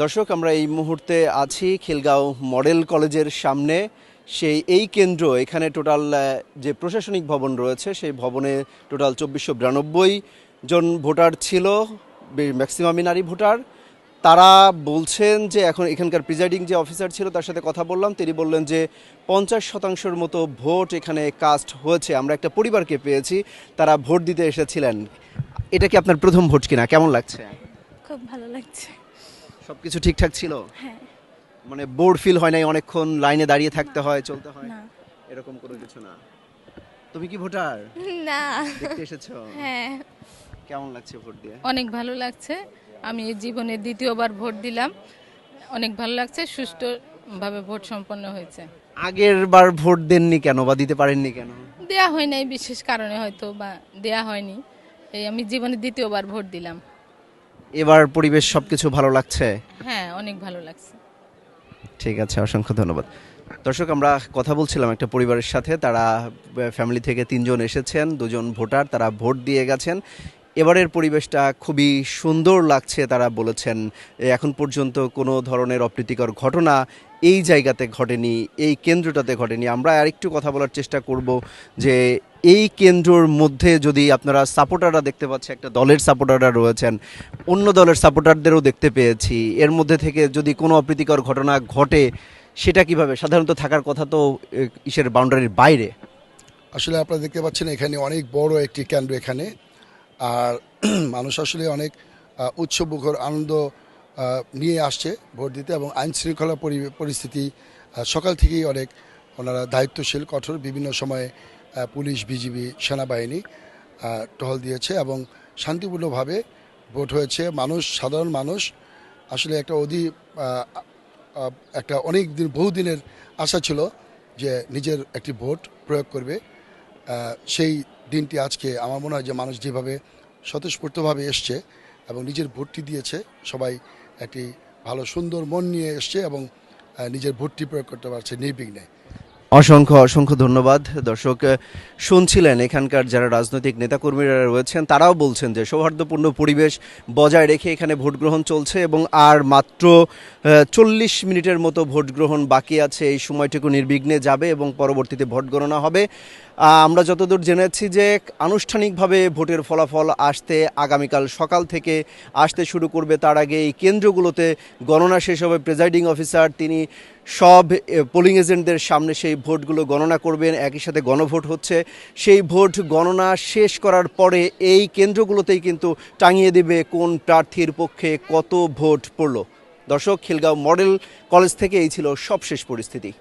দর্শক, আমরা এই মুহূর্তে আছি খিলগাঁও মডেল কলেজের সামনে। এই কেন্দ্র, এখানে টোটাল যে প্রশাসনিক ভবন রয়েছে সেই ভবনে টোটাল 2492 জন ভোটার ছিল, ম্যাক্সিমামই নারী ভোটার। তারা বলছেন যে এখন এখানকার প্রিজাইডিং যে অফিসার ছিল তার সাথে কথা বললাম, তিনি বললেন যে 50% মতো ভোট এখানে কাস্ট হয়েছে। আমরা একটা পরিবারকে পেয়েছি, তারা ভোট দিতে এসেছিলেন। এটা কি আপনার প্রথম ভোট কিনা? কেমন লাগছে? খুব ভালো লাগছে। সবকিছু ঠিকঠাক ছিল? হ্যাঁ। মানে বোর্ড ফিল হয় নাই, অনেকক্ষণ লাইনে দাঁড়িয়ে থাকতে হয়, চলতে হয়? না। এরকম কোনো কিছু না। তুমি কি ভোটার? না। দেখতে এসেছো? হ্যাঁ। কেমন লাগছে ভোট দিয়ে? অনেক ভালো লাগছে। আমি এই জীবনে দ্বিতীয়বার ভোট দিলাম। অনেক ভালো লাগছে, সুষ্ঠুভাবে ভোট সম্পন্ন হয়েছে। আগের বার ভোট দেননি কেন বা দিতে পারেননি কেন? দেয়া হয় নাই বিশেষ কারণে, হয়তো বা দেয়া হয়নি। এই আমি জীবনে দ্বিতীয়বার ভোট দিলাম। এবার পরিবেশ সবকিছু ভালো লাগছে? হ্যাঁ, অনেক ভালো লাগছে। ঠিক আছে, অসংখ্য ধন্যবাদ। দর্শক, আমরা কথা বলছিলাম একটা পরিবারের সাথে। তারা ফ্যামিলি থেকে 3 জন এসেছেন, 2 জন ভোটার, তারা ভোট দিয়ে গেছেন। এবারের পরিবেশটা খুবই সুন্দর লাগছে তারা বলেছেন। এখন পর্যন্ত কোনো ধরনের অপ্রীতিকর ঘটনা এই জায়গাতে ঘটেনি, এই কেন্দ্রটাতে ঘটেনি। আমরা আরেকটু কথা বলার চেষ্টা করব যে এই কেন্দ্রর মধ্যে যদি আপনারা সাপোর্টাররা দেখতে পাচ্ছেন, একটা দলের সাপোর্টাররা রয়েছেন, অন্য দলের সাপোর্টারদেরও দেখতে পেয়েছি। এর মধ্যে থেকে যদি কোনো অপ্রীতিকর ঘটনা ঘটে সেটা কিভাবে? সাধারণত থাকার কথা তো ইসের বাউন্ডারির বাইরে। আসলে আপনারা দেখতে পাচ্ছেন এখানে অনেক বড় একটি কেন্দ্র এখানে। আর মানুষ আসলে অনেক উৎসবমুখর আনন্দ নিয়ে আসছে ভোট দিতে, এবং আইন শৃঙ্খলা পরিস্থিতি সকাল থেকেই অনেক ওনারা দায়িত্বশীল, কঠোর। বিভিন্ন সময়ে পুলিশ, বিজিবি, সেনাবাহিনী টহল দিয়েছে এবং শান্তিপূর্ণভাবে ভোট হয়েছে। সাধারণ মানুষ আসলে একটা অনেক দিন, বহুদিনের আশা ছিল যে নিজের একটি ভোট প্রয়োগ করবে। সেই দিনটি আজকে আমার মনে হয় যে মানুষ যেভাবে স্বতঃস্ফূর্তভাবে এসছে এবং নিজের ভোটটি দিয়েছে, সবাই একটি ভালো সুন্দর মন নিয়ে এসছে এবং নিজের ভোটটি প্রয়োগ করতে পারছে নির্বিঘ্নে। অসংখ্য অসংখ্য ধন্যবাদ। দর্শক, শুনছিলেন এখানকার যারা রাজনৈতিক নেতাকর্মীরা রয়েছেন, তারাও বলছেন যে সৌহার্দ্যপূর্ণ পরিবেশ বজায় রেখে এখানে ভোট গ্রহণ চলছে এবং আর মাত্র 40 মিনিটের মতো ভোট গ্রহণ বাকি আছে। এই সময়টুকু নির্বিঘ্নে যাবে এবং পরবর্তীতে ভোট গণনা হবে। আমরা যতদূর জেনেছি যে আনুষ্ঠানিকভাবে ভোটের ফলাফল আসতে আগামীকাল সকাল থেকে আসতে শুরু করবে। তার আগে এই কেন্দ্রগুলোতে গণনা শেষ হবে। প্রিজাইডিং অফিসার তিনি সব পোলিং এজেন্টদের সামনে সেই ভোটগুলো গণনা করবেন। একই সাথে গণভোট হচ্ছে, সেই ভোট গণনা শেষ করার পরে এই কেন্দ্রগুলোতেই কিন্তু টাঙিয়ে দেবে কোন প্রার্থীর পক্ষে কত ভোট পড়ল। দর্শক, খিলগাঁও মডেল কলেজ থেকে এই ছিল সবশেষ পরিস্থিতি।